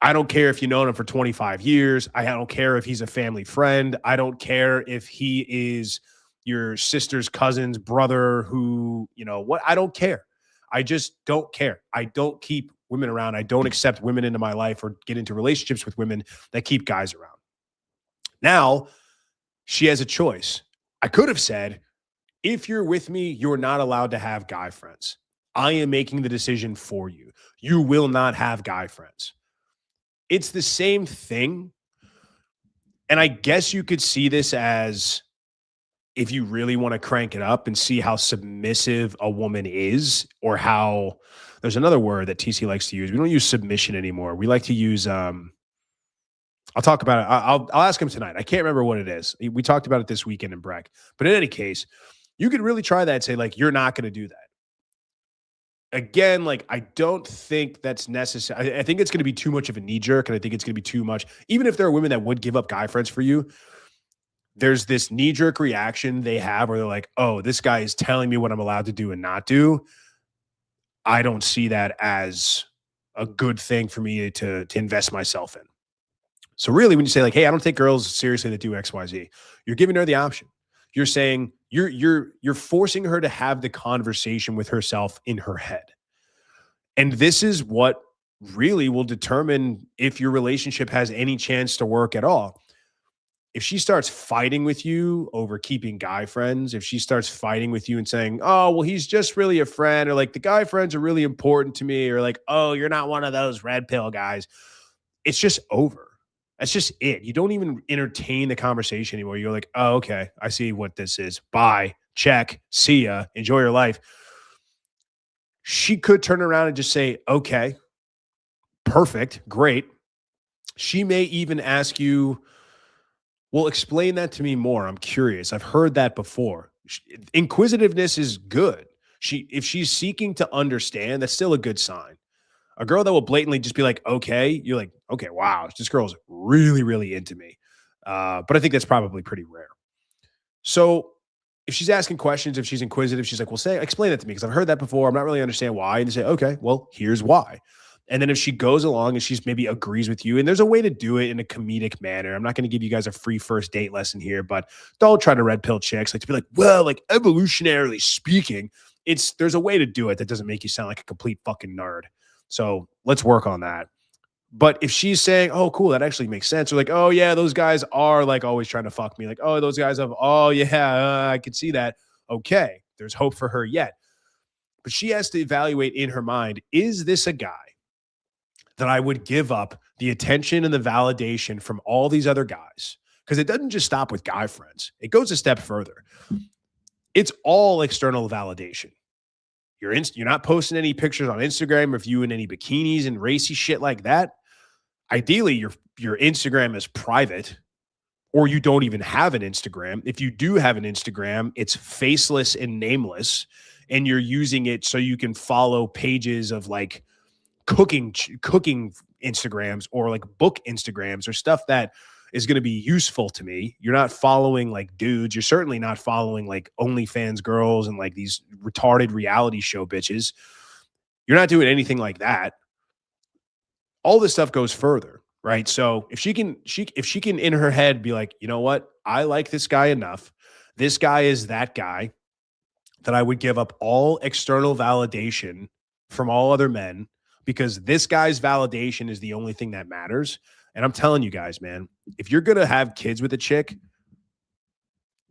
I don't care if you've known him for 25 years. I don't care if he's a family friend. I don't care if he is your sister's cousin's brother who, what? I don't care. I just don't care. I don't keep women around. I don't accept women into my life or get into relationships with women that keep guys around. Now, she has a choice. I could have said, if you're with me, you're not allowed to have guy friends. I am making the decision for you. You will not have guy friends. It's the same thing. And I guess you could see this as if you really want to crank it up and see how submissive a woman is, or how there's another word that TC likes to use. We don't use submission anymore. We like to use, I'll talk about it. I'll ask him tonight. I can't remember what it is. We talked about it this weekend in Breck. But in any case, you could really try that and say, like, you're not going to do that. Again, like, I don't think that's necessary. I think it's going to be too much of a knee jerk, and I think it's going to be too much. Even if there are women that would give up guy friends for you, there's this knee jerk reaction they have where they're like, oh, this guy is telling me what I'm allowed to do and not do. I don't see that as a good thing for me to invest myself in. So really, when you say like, hey, I don't take girls seriously that do X, Y, Z, you're giving her the option. You're saying you're forcing her to have the conversation with herself in her head. And this is what really will determine if your relationship has any chance to work at all. If she starts fighting with you over keeping guy friends, if she starts fighting with you and saying, oh, well, he's just really a friend, or like the guy friends are really important to me, or like, oh, you're not one of those red pill guys, it's just over. That's just it. You don't even entertain the conversation anymore. You're like, oh, okay, I see what this is. Bye. Check. See ya. Enjoy your life. She could turn around and just say, okay, perfect, great. She may even ask you, well, explain that to me more. I'm curious. I've heard that before. Inquisitiveness is good. If she's seeking to understand, that's still a good sign. A girl that will blatantly just be like, okay, you're like, okay, wow, this girl's really, really into me. But I think that's probably pretty rare. So if she's asking questions, if she's inquisitive, she's like, well, explain that to me because I've heard that before. I'm not really understand why. And you say, okay, well, here's why. And then if she goes along and she's maybe agrees with you, and there's a way to do it in a comedic manner. I'm not going to give you guys a free first date lesson here, but don't try to red pill chicks. Like to be like, well, like evolutionarily speaking, there's a way to do it that doesn't make you sound like a complete fucking nerd. So let's work on that. But if she's saying, oh, cool, that actually makes sense. Or like, oh, yeah, those guys are like always trying to fuck me. Like, oh, those guys have, oh, yeah, I can see that. Okay, there's hope for her yet. But she has to evaluate in her mind, is this a guy that I would give up the attention and the validation from all these other guys? Because it doesn't just stop with guy friends. It goes a step further. It's all external validation. You're not posting any pictures on Instagram, reviewing any bikinis and racy shit like that. Ideally, your Instagram is private, or you don't even have an Instagram. If you do have an Instagram, it's faceless and nameless, and you're using it so you can follow pages of like cooking Instagrams or like book Instagrams or stuff that is going to be useful to me. You're not following like dudes. You're certainly not following like OnlyFans girls and like these retarded reality show bitches. You're not doing anything like that. All this stuff goes further, right? So if she can in her head be like, you know what? I like this guy enough. This guy is that guy that I would give up all external validation from all other men because this guy's validation is the only thing that matters. And I'm telling you guys, man, if you're going to have kids with a chick,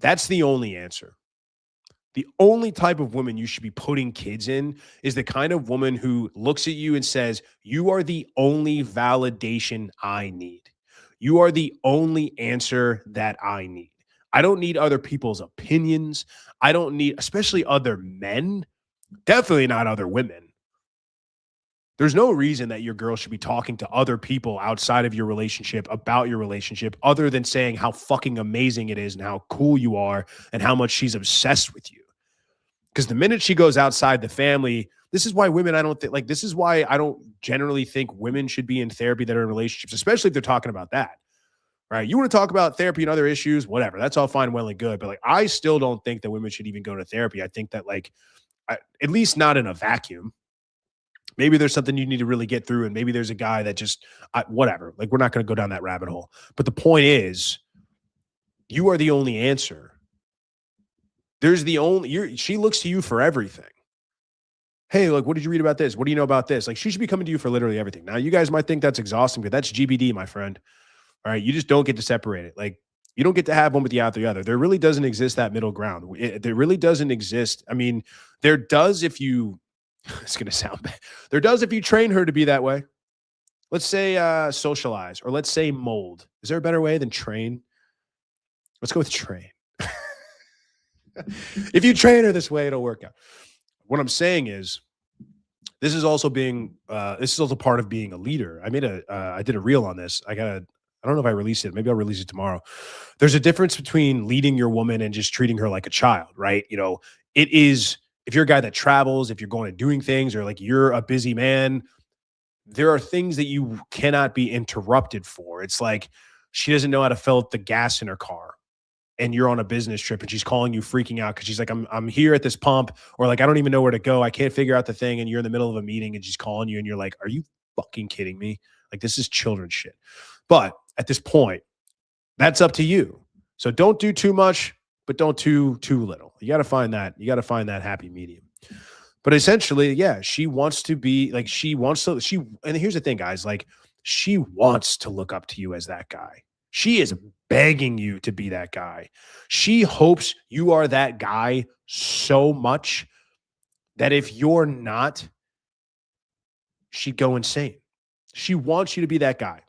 That's the only answer. The only type of woman you should be putting kids in is the kind of woman who looks at you and says, "You are the only validation I need. You are the only answer that I need. I don't need other people's opinions. I don't need, especially other men, definitely not other women. There's no reason that your girl should be talking to other people outside of your relationship about your relationship other than saying how fucking amazing it is and how cool you are and how much she's obsessed with you. Because the minute she goes outside the family, this is why women, I don't think, like, this is why I don't generally think women should be in therapy that are in relationships, especially if they're talking about that, right? You want to talk about therapy and other issues, whatever. That's all fine, well and good. But like, I still don't think that women should even go to therapy. I think that, like, at least not in a vacuum. Maybe there's something you need to really get through, and maybe there's a guy that just, whatever. Like, we're not going to go down that rabbit hole. But the point is, you are the only answer. There's the only, she looks to you for everything. Hey, like, what did you read about this? What do you know about this? Like, she should be coming to you for literally everything. Now, you guys might think that's exhausting, but that's GBD, my friend. All right. You just don't get to separate it. Like, you don't get to have one without the other. There really doesn't exist that middle ground. There really doesn't exist. I mean, there does if you, it's going to sound bad. There does if you train her to be that way. Let's say socialize, or let's say mold. Is there a better way than train? Let's go with train. If you train her this way, it'll work out. What I'm saying is, this is also part of being a leader. I did a reel on this. I don't know if I released it. Maybe I'll release it tomorrow. There's a difference between leading your woman and just treating her like a child, right? You know, it is, if you're a guy that travels, if you're going and doing things, or like you're a busy man, there are things that you cannot be interrupted for. It's like she doesn't know how to fill up the gas in her car, and you're on a business trip and she's calling you freaking out because she's like, I'm here at this pump, or like, I don't even know where to go. I can't figure out the thing. And you're in the middle of a meeting and she's calling you and you're like, are you fucking kidding me? Like, this is children's shit. But at this point, that's up to you. So don't do too much, but don't do too little. You got to find that. You got to find that happy medium. But essentially, yeah, she wants to be like, and here's the thing, guys, like, she wants to look up to you as that guy. She is begging you to be that guy. She hopes you are that guy so much that if you're not, she'd go insane. She wants you to be that guy.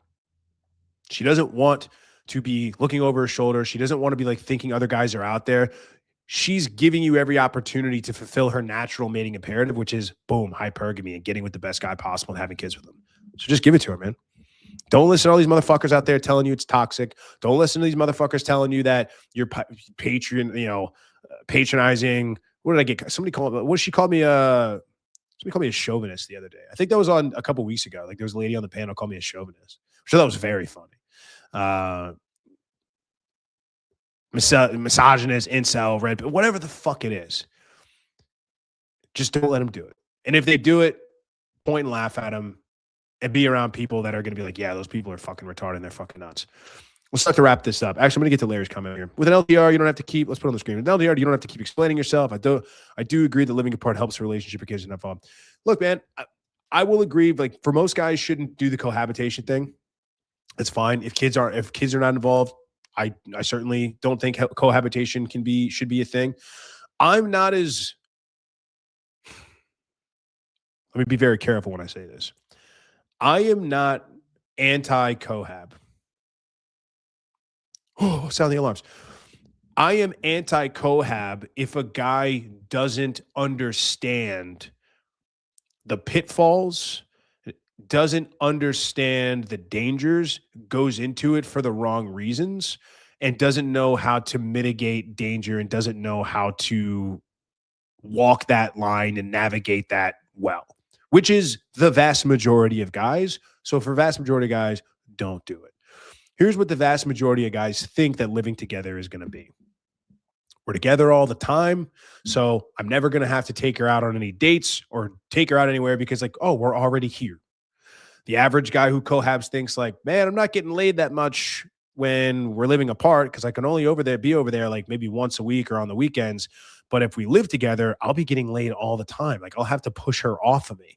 She doesn't want to be looking over her shoulder. She doesn't want to be like thinking other guys are out there. She's giving you every opportunity to fulfill her natural mating imperative, which is, boom, hypergamy and getting with the best guy possible and having kids with him. So just give it to her, man. Don't listen to all these motherfuckers out there telling you it's toxic. Don't listen to these motherfuckers telling you that you're patronizing. What did I get? Somebody called me a chauvinist the other day. I think that was on a couple weeks ago. Like, there was a lady on the panel called me a chauvinist. So that was very funny. Misogynist, incel, red, whatever the fuck it is. Just don't let them do it. And if they do it, point and laugh at them and be around people that are going to be like, yeah, those people are fucking retarded and they're fucking nuts. We'll start to wrap this up. Actually, I'm going to get to Larry's comment here. With an LTR, you don't have to keep, let's put it on the screen. With an LTR, you don't have to keep explaining yourself. I do agree that living apart helps a relationship occasionally not fall. Look, man, I will agree. Like, for most guys, shouldn't do the cohabitation thing. It's fine. If kids are not involved, I certainly don't think cohabitation should be a thing. I'm not as, let me be very careful when I say this. I am not anti-cohab. Oh, sound the alarms. I am anti-cohab if a guy doesn't understand the pitfalls, doesn't understand the dangers, goes into it for the wrong reasons, and doesn't know how to mitigate danger and doesn't know how to walk that line and navigate that well, which is the vast majority of guys. So for vast majority of guys, don't do it. Here's what the vast majority of guys think that living together is going to be. We're together all the time, so I'm never going to have to take her out on any dates or take her out anywhere because, like, oh, we're already here. The average guy who cohabs thinks like, man, I'm not getting laid that much when we're living apart because I can only be over there like maybe once a week or on the weekends. But if we live together, I'll be getting laid all the time. Like, I'll have to push her off of me.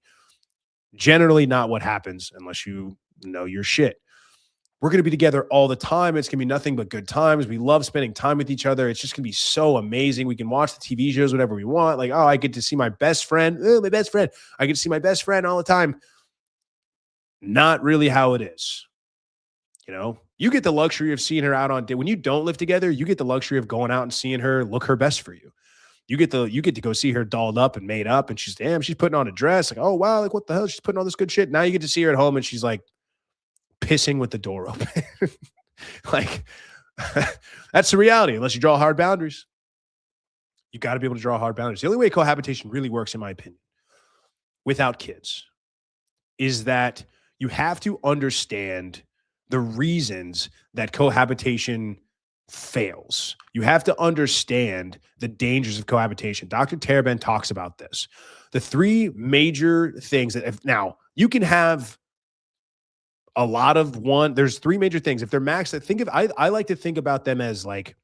Generally not what happens unless you know your shit. We're going to be together all the time. It's going to be nothing but good times. We love spending time with each other. It's just going to be so amazing. We can watch the TV shows whenever we want. Like, oh, I get to see my best friend. Oh, my best friend. I get to see my best friend all the time. Not really how it is. You know, you get the luxury of seeing her out on day. When you don't live together, you get the luxury of going out and seeing her look her best for you. You get to go see her dolled up and made up, and she's putting on a dress. Like, oh wow, like what the hell? She's putting on this good shit. Now you get to see her at home, and she's like pissing with the door open. Like, that's the reality. Unless you draw hard boundaries, you got to be able to draw hard boundaries. The only way cohabitation really works, in my opinion, without kids, is that you have to understand the reasons that cohabitation fails. You have to understand the dangers of cohabitation. Dr. Terabin talks about this. The three major things that now you can have a lot of one. There's three major things. If they're maxed, I like to think about them as like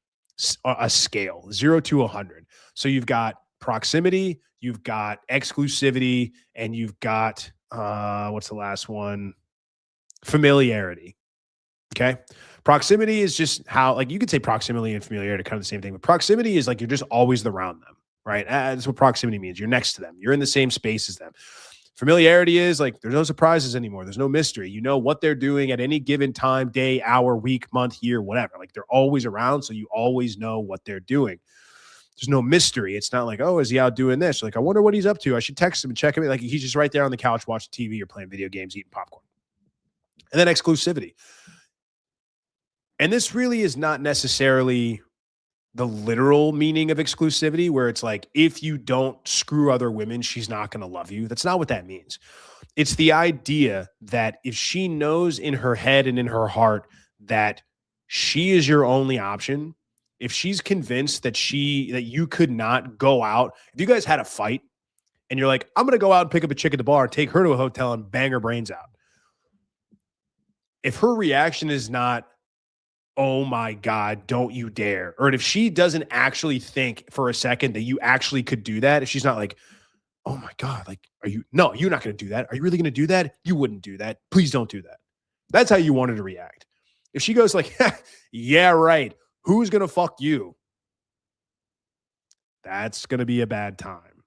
a scale, 0 to 100. So you've got proximity, you've got exclusivity, and you've got what's the last one? Familiarity. Okay. Proximity is just how, like, you could say proximity and familiarity are kind of the same thing, but proximity is like you're just always around them, right? That's what proximity means. You're next to them. You're in the same space as them. Familiarity is like there's no surprises anymore. There's no mystery. You know what they're doing at any given time, day, hour, week, month, year, whatever. Like they're always around, so you always know what they're doing. There's no mystery. It's not like, oh, is he out doing this? Like, I wonder what he's up to. I should text him and check him. Like he's just right there on the couch watching TV or playing video games, eating popcorn. And then exclusivity. And this really is not necessarily the literal meaning of exclusivity, where it's like, if you don't screw other women, she's not going to love you. That's not what that means. It's the idea that if she knows in her head and in her heart that she is your only option, if she's convinced that you could not go out, if you guys had a fight and you're like, I'm going to go out and pick up a chick at the bar and take her to a hotel and bang her brains out. If her reaction is not, oh my God, don't you dare. Or if she doesn't actually think for a second that you actually could do that, if she's not like, oh my God, like, no, you're not going to do that. Are you really going to do that? You wouldn't do that. Please don't do that. That's how you want her to react. If she goes like, yeah, right. Who's going to fuck you? That's going to be a bad time.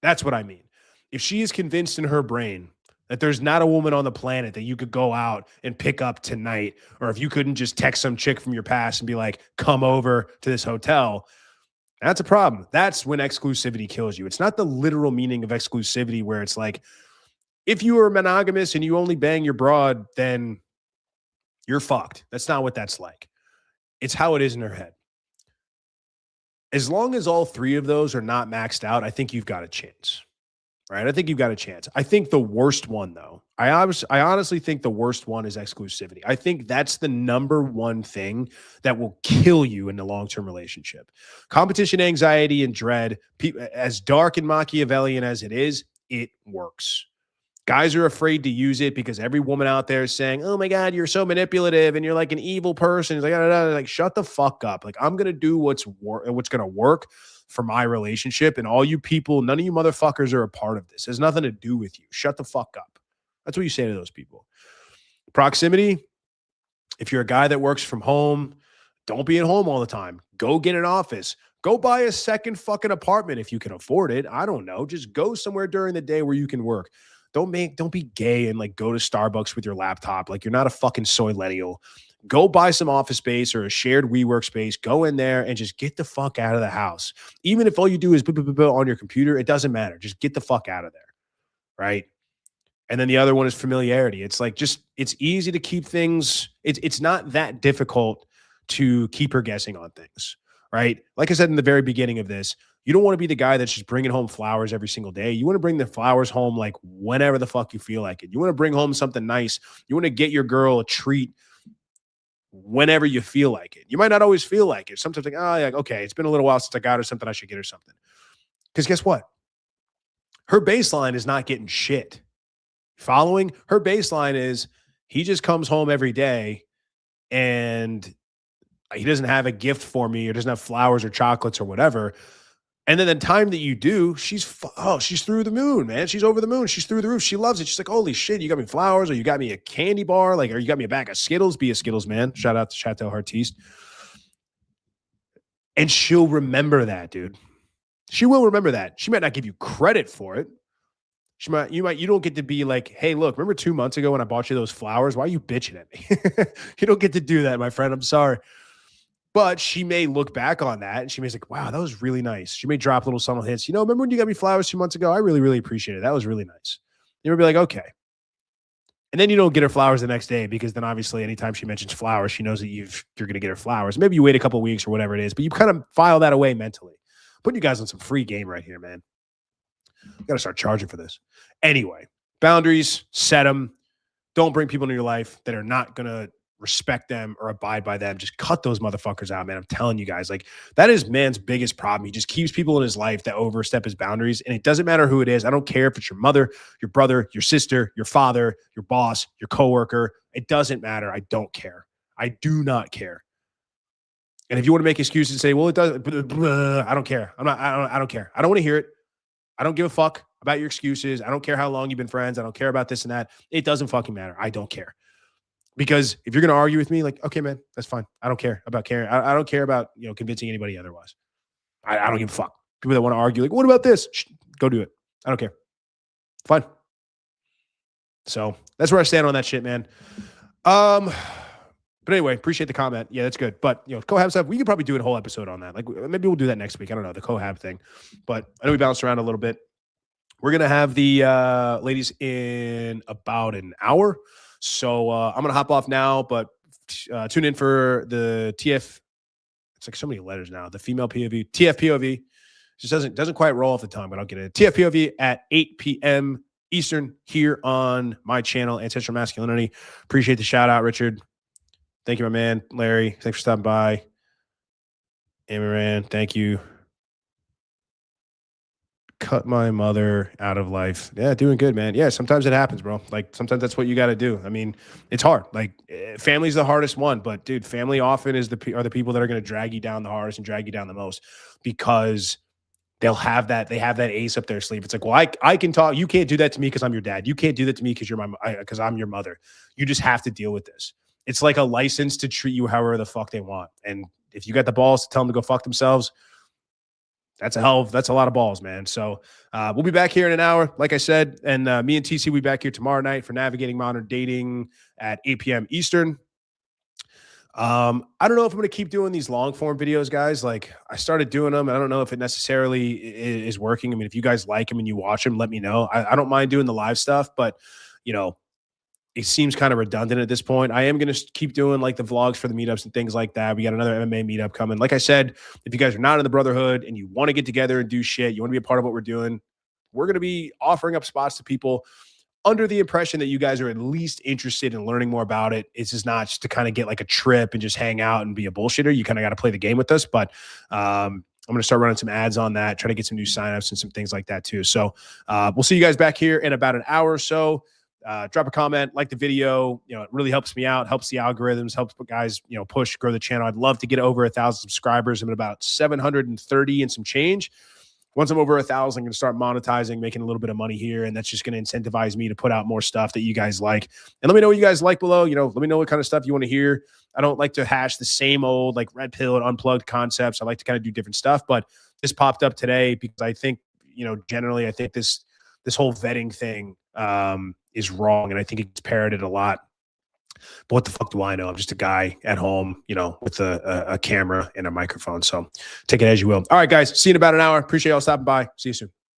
That's what I mean. If she is convinced in her brain that there's not a woman on the planet that you could go out and pick up tonight, or if you couldn't just text some chick from your past and be like, come over to this hotel, that's a problem. That's when exclusivity kills you. It's not the literal meaning of exclusivity where it's like, if you are monogamous and you only bang your broad, then you're fucked. That's not what that's like. It's how it is in her head. As long as all three of those are not maxed out, I think you've got a chance. Right? I think you've got a chance. I think the worst one, though, I honestly think the worst one is exclusivity. I think that's the number one thing that will kill you in a long-term relationship. Competition, anxiety, and dread, as dark and Machiavellian as it is, it works. Guys are afraid to use it because every woman out there is saying, oh my God, you're so manipulative and you're like an evil person. It's like, like, shut the fuck up. Like, I'm going to do what's going to work for my relationship, and all you people, none of you motherfuckers are a part of this. It has nothing to do with you. Shut the fuck up. That's what you say to those people. Proximity. If you're a guy that works from home, don't be at home all the time. Go get an office. Go buy a second fucking apartment if you can afford it. I don't know. Just go somewhere during the day where you can work. Don't be gay and like go to Starbucks with your laptop. Like, you're not a fucking soy-lennial. Go buy some office space or a shared WeWork space. Go in there and just get the fuck out of the house. Even if all you do is on your computer, it doesn't matter. Just get the fuck out of there, right? And then the other one is familiarity. It's like, it's easy to keep things. It's not that difficult to keep her guessing on things, right? Like I said in the very beginning of this, you don't want to be the guy that's just bringing home flowers every single day. You want to bring the flowers home like whenever the fuck you feel like it. You want to bring home something nice. You want to get your girl a treat whenever you feel like it. You might not always feel like it. Sometimes like, oh, yeah, okay, it's been a little while since I got her something. I should get her something. Because guess what? Her baseline is not getting shit. Following? Her baseline is he just comes home every day and he doesn't have a gift for me or doesn't have flowers or chocolates or whatever. And then the time that you do, she's through the moon, man. She's over the moon. She's through the roof. She loves it. She's like, holy shit, you got me flowers, or you got me a candy bar, like, or you got me a bag of Skittles. Be a Skittles man. Shout out to Chateau Artiste. And she'll remember that, dude. She will remember that. She might not give you credit for it. You don't get to be like, hey, look, remember 2 months ago when I bought you those flowers? Why are you bitching at me? You don't get to do that, my friend. I'm sorry. But she may look back on that and she may say, like, wow, that was really nice. She may drop little subtle hints. Remember when you got me flowers 2 months ago? I really, really appreciate it. That was really nice. You'll be like, okay. And then you don't get her flowers the next day, because then obviously anytime she mentions flowers, she knows that you're going to get her flowers. Maybe you wait a couple of weeks or whatever it is, but you kind of file that away mentally. Putting you guys on some free game right here, man. You got to start charging for this. Anyway, boundaries, set them. Don't bring people into your life that are not going to respect them or abide by them. Just cut those motherfuckers out, man. I'm telling you guys, like, that is man's biggest problem. He just keeps people in his life that overstep his boundaries. And it doesn't matter who it is. I don't care if it's your mother, your brother, your sister, your father, your boss, your coworker. It doesn't matter. I don't care. I do not care. And if you want to make excuses and say, well, it does, I don't care. I don't care. I don't want to hear it. I don't give a fuck about your excuses. I don't care how long you've been friends. I don't care about this and that. It doesn't fucking matter. I don't care. Because if you're going to argue with me, like, okay, man, that's fine. I don't care about caring. I don't care about, convincing anybody otherwise. I don't give a fuck. People that want to argue, like, what about this? Go do it. I don't care. Fine. So that's where I stand on that shit, man. But anyway, appreciate the comment. Yeah, that's good. But, Cohab stuff, we could probably do a whole episode on that. Like, maybe we'll do that next week. I don't know, the Cohab thing. But I know we bounced around a little bit. We're going to have the ladies in about an hour. So I'm going to hop off now, but tune in for the TF. It's like so many letters now. The female POV, TF POV. Just doesn't quite roll off the tongue, but I'll get it. TF POV at 8 p.m. Eastern here on my channel, Ancestral Masculinity. Appreciate the shout out, Richard. Thank you, my man. Larry, thanks for stopping by. Amaran, thank you. Cut my mother out of life. Yeah, doing good, man. Yeah, sometimes it happens, bro. Like, sometimes that's what you got to do. I mean, it's hard. Like, family's the hardest one, but dude, family often are the people that are going to drag you down the hardest and drag you down the most, because they have that ace up their sleeve. It's like, well, I can talk. You can't do that to me because I'm your dad. You can't do that to me because I'm your mother. You just have to deal with this. It's like a license to treat you however the fuck they want. And if you got the balls to tell them to go fuck themselves, that's a lot of balls, man. So we'll be back here in an hour, like I said. And me and TC will be back here tomorrow night for Navigating Modern Dating at 8 p.m. Eastern. I don't know if I'm going to keep doing these long form videos, guys. Like, I started doing them, and I don't know if it necessarily is working. I mean, if you guys like them and you watch them, let me know. I don't mind doing the live stuff, but, it seems kind of redundant at this point. I am going to keep doing like the vlogs for the meetups and things like that. We got another MMA meetup coming. Like I said, if you guys are not in the Brotherhood and you want to get together and do shit, you want to be a part of what we're doing, we're going to be offering up spots to people under the impression that you guys are at least interested in learning more about it. It's just not just to kind of get like a trip and just hang out and be a bullshitter. You kind of got to play the game with us. But I'm going to start running some ads on that, try to get some new signups and some things like that too. So we'll see you guys back here in about an hour or so. Drop a comment, like the video. It really helps me out, helps the algorithms, helps guys, push, grow the channel. I'd love to get over 1,000 subscribers. I'm at about 730 and some change. Once I'm over 1,000, I'm going to start monetizing, making a little bit of money here. And that's just going to incentivize me to put out more stuff that you guys like. And let me know what you guys like below. Let me know what kind of stuff you want to hear. I don't like to hash the same old like red pill and unplugged concepts. I like to kind of do different stuff, but this popped up today because I think, generally I think this whole vetting thing, is wrong. And I think it's parroted a lot. But what the fuck do I know? I'm just a guy at home, with a camera and a microphone. So take it as you will. All right, guys. See you in about an hour. Appreciate y'all stopping by. See you soon.